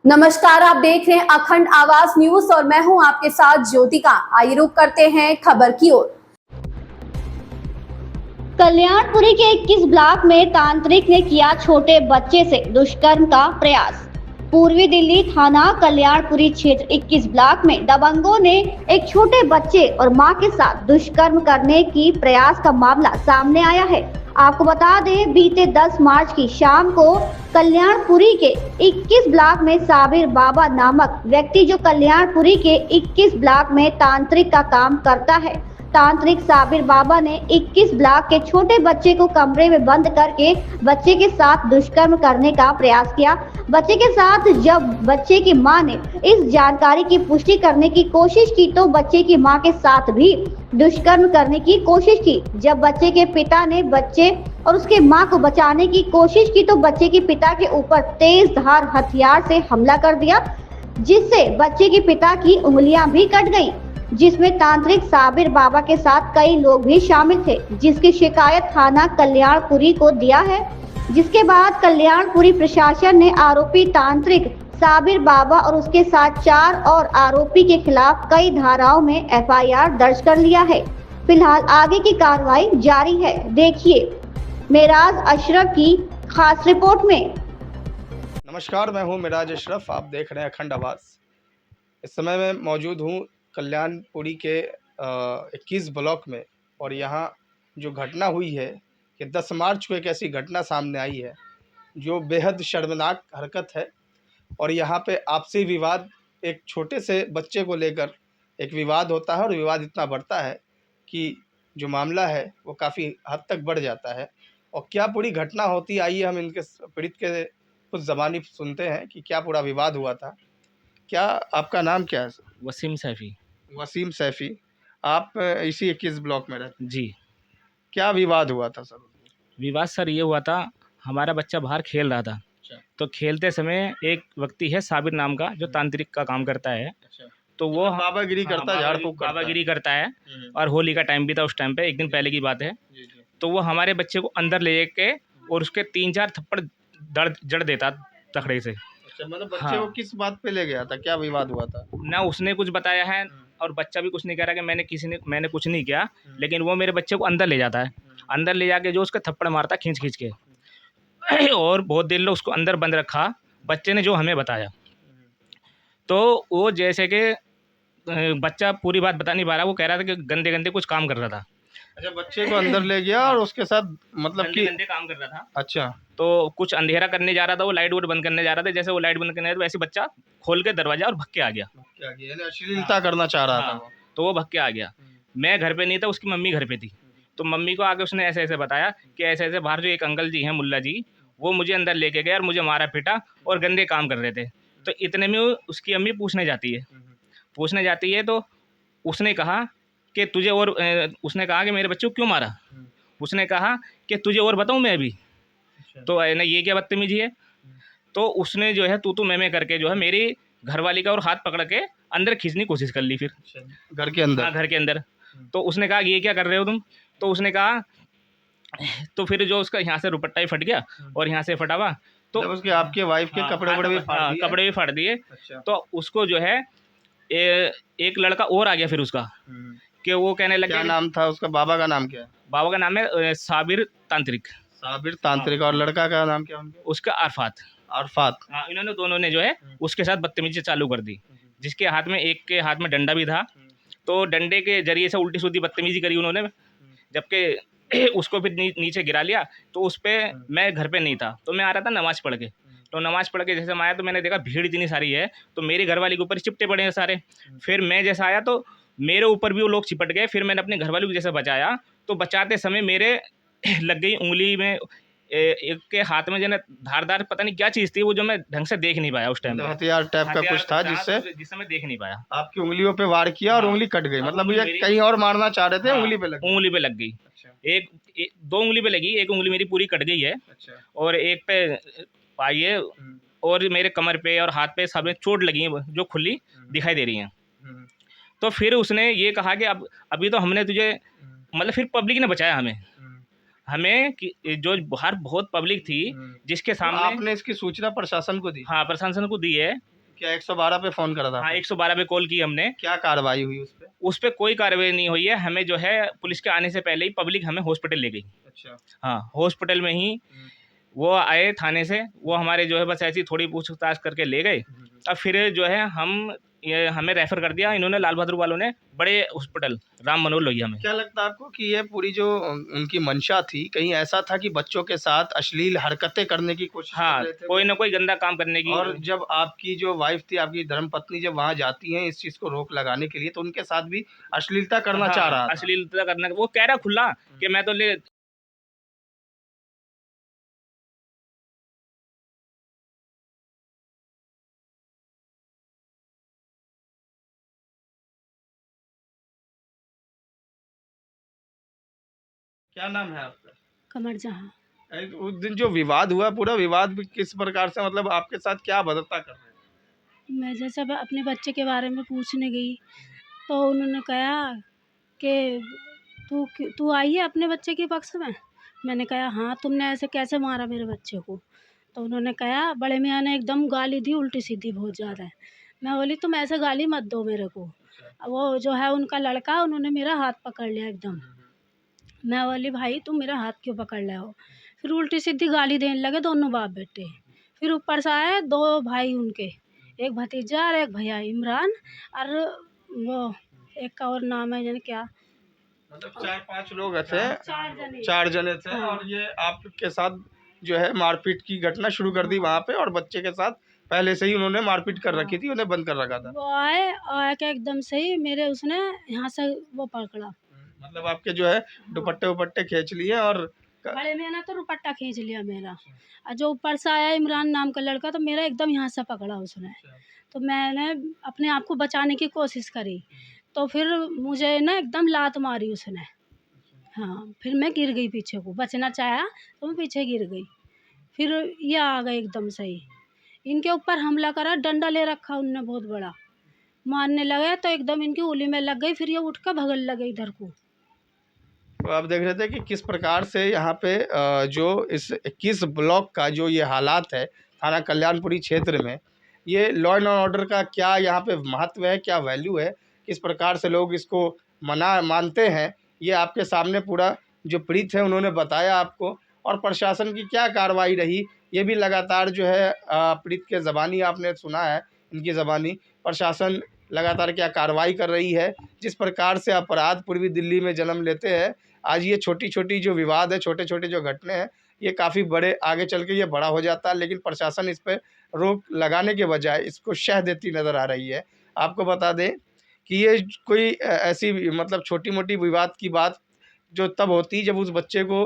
नमस्कार, आप देख रहे हैं अखंड आवाज न्यूज और मैं हूं आपके साथ ज्योतिका। आइए रुक करते हैं खबर की ओर। कल्याणपुरी के 21 ब्लॉक में तांत्रिक ने किया छोटे बच्चे से दुष्कर्म का प्रयास। पूर्वी दिल्ली थाना कल्याणपुरी क्षेत्र 21 ब्लॉक में दबंगों ने एक छोटे बच्चे और मां के साथ दुष्कर्म करने की प्रयास का मामला सामने आया है। आपको बता दें, बीते 10 मार्च की शाम को कल्याणपुरी के 21 ब्लॉक में साबिर बाबा नामक व्यक्ति, जो कल्याणपुरी के 21 ब्लॉक में तांत्रिक का काम करता है, तांत्रिक साबिर बाबा ने 21 ब्लॉक के छोटे बच्चे को कमरे में बंद करके बच्चे के साथ दुष्कर्म करने का प्रयास किया। बच्चे के साथ जब बच्चे की मां ने इस जानकारी की पुष्टि करने की कोशिश की तो बच्चे की मां के साथ भी दुष्कर्म करने की कोशिश की। जब बच्चे के पिता ने बच्चे और उसके मां को बचाने की कोशिश की तो बच्चे के पिता के ऊपर तेज धार हथियार से हमला कर दिया, जिससे बच्चे के पिता की उंगलियां भी कट गईं, जिसमें तांत्रिक साबिर बाबा के साथ कई लोग भी शामिल थे, जिसकी शिकायत थाना कल्याणपुरी को दिया है। जिसके बाद कल्याणपुरी प्रशासन ने आरोपी तांत्रिक साबिर बाबा और उसके साथ 4 और आरोपी के खिलाफ कई धाराओं में FIR दर्ज कर लिया है। फिलहाल आगे की कार्रवाई जारी है। देखिए मेराज अशरफ की खास रिपोर्ट में। नमस्कार, मैं हूं मिराज अशरफ। आप देख रहे हैं अखंड आवाज। इस समय मैं मौजूद हूं कल्याणपुरी के 21 ब्लॉक में, और यहाँ जो घटना हुई है कि 10 मार्च को एक ऐसी घटना सामने आई है जो बेहद शर्मनाक हरकत है। और यहाँ पे आपसी विवाद, एक छोटे से बच्चे को लेकर एक विवाद होता है, और विवाद इतना बढ़ता है कि जो मामला है वो काफ़ी हद तक बढ़ जाता है। और क्या पूरी घटना होती, आइए हम इनके पीड़ित के कुछ ज़बानी सुनते हैं कि क्या पूरा विवाद हुआ था। क्या आपका नाम क्या है सर? वसीम सैफ़ी। वसीम सैफ़ी। आप इसी 21 ब्लॉक में रहते हैं। जी। क्या विवाद हुआ था सर? विवाद सर ये हुआ था, हमारा बच्चा बाहर खेल रहा था। अच्छा। तो खेलते समय एक व्यक्ति है साबिर नाम का, जो तांत्रिक का काम करता है। अच्छा। तो वो मतलब बाबागिरी करता है, झाड़ फूक करता है। बाबागिरी करता है। और होली का टाइम भी था उस टाइम पे, एक दिन पहले की बात है। जी, जी। तो वो हमारे बच्चे को अंदर ले के और उसके 3-4 थप्पड़ जड़ देता तखड़े से। अच्छा, मतलब बच्चे हाँ। को किस बात पे ले गया था? क्या विवाद हुआ था? ना उसने कुछ बताया है और बच्चा भी कुछ नहीं कह रहा कि मैंने कुछ नहीं किया, लेकिन वो मेरे बच्चे को अंदर ले जाता है। अंदर ले जाके जो उसका थप्पड़ मारता खींच के और बहुत देर लोग उसको अंदर बंद रखा, बच्चे ने जो हमें बताया। तो वो जैसे कि बच्चा पूरी बात बता नहीं पा रहा, वो कह रहा था कि गंदे कुछ काम कर रहा था। अच्छा, बच्चे को अंदर ले गया और उसके साथ मतलब कि गंदे काम कर रहा था। अच्छा। तो कुछ अंधेरा करने जा रहा था, वो लाइट वोट बंद करने जा रहा था। जैसे वो लाइट बंद करने वैसे बच्चा खोल के दरवाजा और भग के आ गया। यानी अश्लीलता करना चाह रहा था वो। तो वो भग के आ गया। मैं घर पे नहीं था, उसकी मम्मी घर पे थी। तो मम्मी को आके उसने ऐसे बताया कि ऐसे बाहर जो एक अंकल जी हैं, मुल्ला जी, वो मुझे अंदर लेके गए और मुझे मारा पीटा और गंदे काम कर रहे थे। तो इतने में उसकी अम्मी पूछने जाती है तो उसने कहा कि तुझे और उसने कहा कि मेरे बच्चे को क्यों मारा? उसने कहा कि तुझे और बताऊँ मैं अभी? तो ना ये क्या बदतमीजी है? तो उसने जो है तू मैं करके जो है मेरी घरवाली का और हाथ पकड़ के अंदर खींचने की कोशिश कर ली फिर। घर के अंदर? हाँ, घर के अंदर। तो उसने कहा कि ये क्या कर रहे हो तुम? तो उसने कहा, तो फिर जो उसका यहाँ से दुपट्टा ही फट गया और यहाँ से फटा हुआ। तो मतलब उसके आपके वाइफ के कपड़े वपड़े भी फाड़ दिए? कपड़े भी फाड़ दिए। अच्छा। तो उसको जो है एक लड़का और आ गया फिर उसका, कि वो कहने लगे। क्या नाम था उसका? बाबा का नाम क्या है? बाबा का नाम है साबिर तांत्रिक। साबिर तांत्रिक। और लड़का का नाम क्या उनका? उसका अरफात। अरफात। हाँ, इन्होंने दोनों ने जो है उसके साथ बदतमीजी चालू कर दी। जिसके हाथ में, एक के हाथ में डंडा भी था, तो डंडे के जरिए से उल्टी सीधी बदतमीजी करी उन्होंने। जबकि उसको फिर नीचे गिरा लिया। तो उस पर मैं घर पे नहीं था, तो मैं आ रहा था नमाज़ पढ़ के। तो नमाज़ पढ़ के जैसे मैं आया तो मैंने देखा भीड़ इतनी सारी है, तो मेरी घरवाली के ऊपर चिपटे पड़े हैं सारे। फिर मैं जैसा आया तो मेरे ऊपर भी वो लोग चिपट गए। फिर मैंने अपने घरवाली को जैसे बचाया, तो बचाते समय मेरे लग गई उंगली में। एक के हाथ में जो है धारदार पता नहीं क्या चीज़ थी, वो जो मैं ढंग से देख नहीं पाया उस टाइम पे। हथियार टाइप का कुछ था जिससे मैं देख नहीं पाया। आपकी उंगलियों पे वार किया और उंगली कट गई। मतलब ये कहीं और मारना चाह रहे थे, उंगली पे लग गई। उंगली पे लग गई। अच्छा। दो उंगली पे लगी, एक उंगली मेरी पूरी कट गई है। अच्छा। और एक पे पाई है, और मेरे कमर पे और हाथ पे सब में चोट लगी है, जो खुली दिखाई दे रही हैं। तो फिर उसने ये कहा कि अब अभी तो हमने तुझे, मतलब फिर पब्लिक ने बचाया हमें। हमें जो बाहर बहुत पब्लिक थी जिसके तो सामने आपने इसकी सूचना प्रशासन को दी? हाँ प्रशासन को दी है। क्या 112 पे फोन करा था? हाँ 112 पे कॉल की हमने। क्या कार्रवाई हुई उस पे? उस पे कोई कार्रवाई नहीं हुई है। हमें जो है पुलिस के आने से पहले ही पब्लिक हमें हॉस्पिटल ले गई। अच्छा। हाँ हॉस्पिटल में ही वो आए थाने से, वो हमारे जो है बस ऐसी थोड़ी पूछताछ करके ले गए। अब फिर जो है हमें रेफर कर दिया इन्होंने, लाल बहादुर वालों ने, बड़े हॉस्पिटल राम मनोहर लोहिया में। क्या लगता है आपको कि ये पूरी जो उनकी मंशा थी, कहीं ऐसा था कि बच्चों के साथ अश्लील हरकतें करने की कोशिश कर हाँ रहे थे? कोई ना कोई गंदा काम करने की। और जब आपकी जो वाइफ थी, आपकी धर्मपत्नी जब वहां जाती हैं इस चीज को रोक लगाने के लिए, तो उनके साथ भी अश्लीलता करना हाँ, चाह रहा था? अश्लीलता करना, वो कह रहा खुला कि मैं तो ले। क्या नाम है आपका? कमर जहाँ उस दिन जो विवाद हुआ, पूरा विवाद भी किस प्रकार से, मतलब आपके साथ क्या बदता कर रहे थे? मैं जैसे अपने बच्चे के बारे में पूछने गई तो उन्होंने कहा कि तू आई है अपने बच्चे के पक्ष में। मैंने कहा हाँ, तुमने ऐसे कैसे मारा मेरे बच्चे को। तो उन्होंने कहा, बड़े मियाँ ने एकदम गाली दी उल्टी सीधी बहुत ज़्यादा। मैं बोली तुम ऐसे गाली मत दो मेरे को। वो जो है उनका लड़का, उन्होंने मेरा हाथ पकड़ लिया एकदम। मैं बोली भाई तुम मेरा हाथ क्यों पकड़ रहे हो। फिर उल्टी सीधी गाली देने लगे दोनों बाप बेटे। फिर ऊपर से आए दो भाई उनके, एक भतीजा और एक भैया इमरान, और वो एक का और नाम है जाने क्या। मतलब 4-5 लोग थे, 4 जने। 4 जने थे। हाँ। और ये आपके साथ जो है मारपीट की घटना शुरू कर दी वहाँ पे, और बच्चे के साथ पहले से ही उन्होंने मारपीट कर रखी थी, उन्हें बंद कर रखा था। वो आए के एकदम से ही मेरे उसने यहाँ से वो पकड़ा। मतलब आपके जो है दुपट्टे उपट्टे खींच लिए और बड़े मियाँ ने तो दुपट्टा खींच लिया मेरा, और जो ऊपर से आया इमरान नाम का लड़का, तो मेरा एकदम यहाँ से पकड़ा उसने। तो मैंने अपने आप को बचाने की कोशिश करी, तो फिर मुझे ना एकदम लात मारी उसने। हाँ, फिर मैं गिर गई पीछे को, बचना चाहा तो मैं पीछे गिर गई। फिर ये आ गए एकदम से ही, इनके ऊपर हमला करा, डंडा ले रखा उनने बहुत बड़ा, मारने लगे तो एकदम इनकी उंगली में लग गई। फिर ये उठ कर भगल लगे इधर को। तो आप देख रहे थे कि किस प्रकार से यहाँ पे जो इस 21 ब्लॉक का जो ये हालात है थाना कल्याणपुरी क्षेत्र में, ये लॉ एंड ऑर्डर का क्या यहाँ पे महत्व है, क्या वैल्यू है, किस प्रकार से लोग इसको मानते हैं, ये आपके सामने पूरा जो पीड़ित है उन्होंने बताया आपको। और प्रशासन की क्या कार्रवाई रही, ये भी लगातार जो है पीड़ित के ज़बानी आपने सुना है, इनकी ज़बानी प्रशासन लगातार क्या कार्रवाई कर रही है। जिस प्रकार से अपराध पूर्वी दिल्ली में जन्म लेते हैं, आज ये छोटी-छोटी जो विवाद है, छोटे-छोटे जो घटने हैं, ये काफ़ी बड़े आगे चल के ये बड़ा हो जाता है, लेकिन प्रशासन इस पे रोक लगाने के बजाय इसको शह देती नज़र आ रही है। आपको बता दें कि ये कोई ऐसी मतलब छोटी-मोटी विवाद की बात जो तब होती जब उस बच्चे को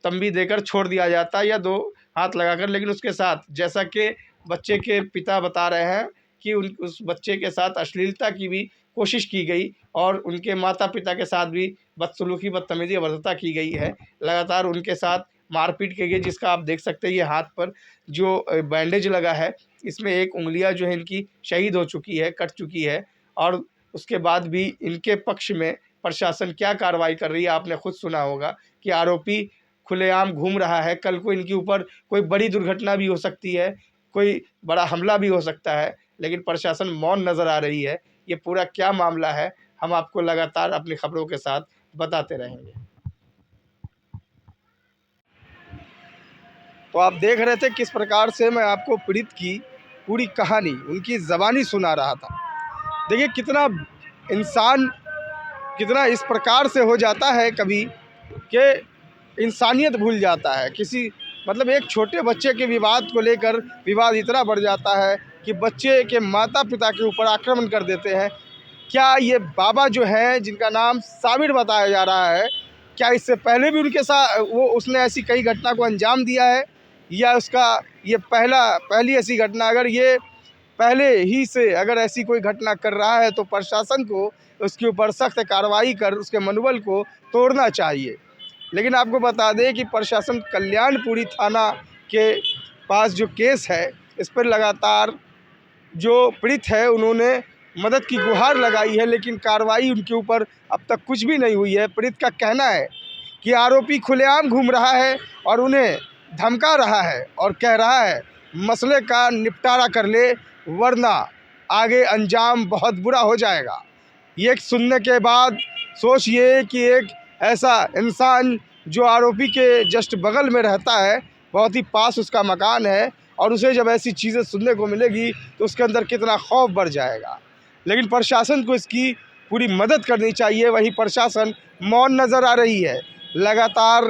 तंबी देकर छोड़ दिया जाता या 2 हाथ लगाकर, लेकिन उसके साथ जैसा कि बच्चे के पिता बता रहे हैं कि उस बच्चे के साथ अश्लीलता की भी कोशिश की गई और उनके माता-पिता के साथ भी बदसलूकी, बदतमीज़ी, अभद्रता की गई है। लगातार उनके साथ मारपीट की गई, जिसका आप देख सकते हैं ये हाथ पर जो बैंडेज लगा है, इसमें एक उँगलियाँ जो है इनकी शहीद हो चुकी है, कट चुकी है। और उसके बाद भी इनके पक्ष में प्रशासन क्या कार्रवाई कर रही है, आपने खुद सुना होगा कि आरोपी खुलेआम घूम रहा है। कल को इनके ऊपर कोई बड़ी दुर्घटना भी हो सकती है, कोई बड़ा हमला भी हो सकता है, लेकिन प्रशासन मौन नज़र आ रही है। ये पूरा क्या मामला है, हम आपको लगातार अपनी खबरों के साथ बताते रहेंगे। तो आप देख रहे थे किस प्रकार से मैं आपको पीड़ित की पूरी कहानी उनकी ज़बानी सुना रहा था। देखिए कितना इंसान कितना इस प्रकार से हो जाता है कभी कि इंसानियत भूल जाता है। किसी मतलब एक छोटे बच्चे के विवाद को लेकर विवाद इतना बढ़ जाता है कि बच्चे के माता-पिता के ऊपर आक्रमण कर देते हैं। क्या ये बाबा जो हैं जिनका नाम साबिर बताया जा रहा है, क्या इससे पहले भी उनके साथ उसने ऐसी कई घटना को अंजाम दिया है, या उसका ये पहली ऐसी घटना? अगर ये पहले ही से अगर ऐसी कोई घटना कर रहा है तो प्रशासन को उसके ऊपर सख्त कार्रवाई कर उसके मनोबल को तोड़ना चाहिए। लेकिन आपको बता दें कि प्रशासन कल्याणपुरी थाना के पास जो केस है, इस पर लगातार जो पीड़ित है उन्होंने मदद की गुहार लगाई है, लेकिन कार्रवाई उनके ऊपर अब तक कुछ भी नहीं हुई है। पीड़ित का कहना है कि आरोपी खुलेआम घूम रहा है और उन्हें धमका रहा है और कह रहा है मसले का निपटारा कर ले वरना आगे अंजाम बहुत बुरा हो जाएगा। ये सुनने के बाद सोचिए कि एक ऐसा इंसान जो आरोपी के जस्ट बगल में रहता है, बहुत ही पास उसका मकान है, और उसे जब ऐसी चीज़ें सुनने को मिलेगी तो उसके अंदर कितना खौफ बढ़ जाएगा। लेकिन प्रशासन को इसकी पूरी मदद करनी चाहिए। वहीं प्रशासन मौन नज़र आ रही है, लगातार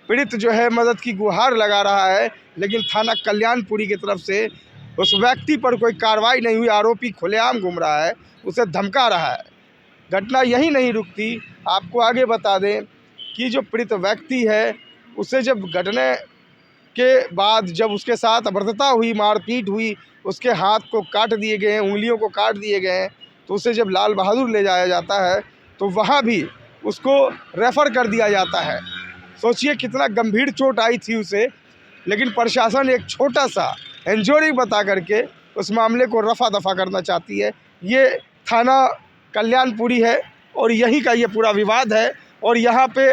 पीड़ित जो है मदद की गुहार लगा रहा है, लेकिन थाना कल्याणपुरी की तरफ से उस व्यक्ति पर कोई कार्रवाई नहीं हुई। आरोपी खुलेआम घूम रहा है, उसे धमका रहा है। घटना यही नहीं रुकती। आपको आगे बता दें कि जो पीड़ित व्यक्ति है उसे जब घटने के बाद जब उसके साथ अभद्रता हुई, मारपीट हुई, उसके हाथ को काट दिए गए हैं, उंगलियों को काट दिए गए हैं, तो उसे जब लाल बहादुर ले जाया जाता है तो वहाँ भी उसको रेफ़र कर दिया जाता है। सोचिए कितना गंभीर चोट आई थी उसे, लेकिन प्रशासन एक छोटा सा इंजरी बता करके उस मामले को रफा दफा करना चाहती है। ये थाना कल्याणपुरी है और यहीं का ये पूरा विवाद है। और यहाँ पे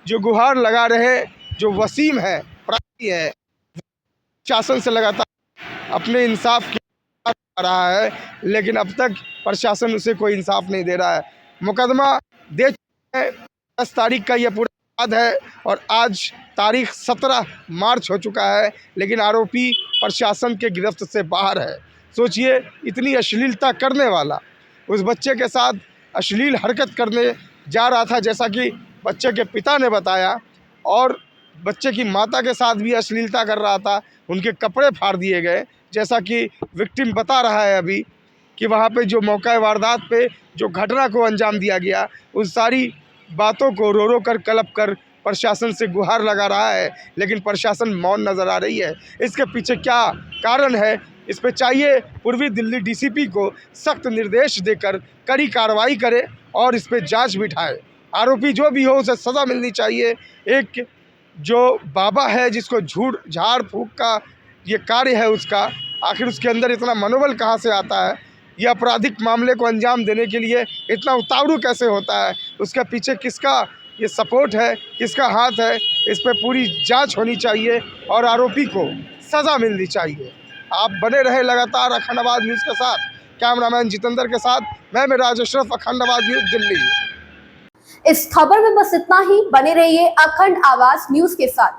जो गुहार लगा रहे जो वसीम है, प्राची है, प्रशासन से लगातार अपने इंसाफ की बात कर रहा है, लेकिन अब तक प्रशासन उसे कोई इंसाफ नहीं दे रहा है। मुकदमा दे चुके हैं, 10 तारीख का ये पूरा विवाद है और आज तारीख 17 मार्च हो चुका है, लेकिन आरोपी प्रशासन के गिरफ्त से बाहर है। सोचिए इतनी अश्लीलता करने वाला उस बच्चे के साथ अश्लील हरकत करने जा रहा था, जैसा कि बच्चे के पिता ने बताया, और बच्चे की माता के साथ भी अश्लीलता कर रहा था। उनके कपड़े फाड़ दिए गए, जैसा कि विक्टिम बता रहा है अभी कि वहाँ पे जो मौका वारदात पे जो घटना को अंजाम दिया गया, उन सारी बातों को रो रो कर कलप कर प्रशासन से गुहार लगा रहा है, लेकिन प्रशासन मौन नज़र आ रही है। इसके पीछे क्या कारण है, इस पे चाहिए पूर्वी दिल्ली डीसीपी को सख्त निर्देश देकर कड़ी कार्रवाई करे और इस पे जांच बिठाए। आरोपी जो भी हो उसे सज़ा मिलनी चाहिए। एक जो बाबा है जिसको झाड़ फूँक का ये कार्य है उसका, आखिर उसके अंदर इतना मनोबल कहाँ से आता है? ये आपराधिक मामले को अंजाम देने के लिए इतना उतावळू कैसे होता है? उसके पीछे किसका ये सपोर्ट है, किसका हाथ है? इस पे पूरी जांच होनी चाहिए और आरोपी को सज़ा मिलनी चाहिए। आप बने रहे लगातार अखंड आवाज़ न्यूज़ के साथ। कैमरामैन जितेंद्र के साथ मैं मिराज अशरफ, अखंड आवाज़ न्यूज़ दिल्ली। इस खबर में बस इतना ही। बने रहिए अखंड आवाज न्यूज के साथ।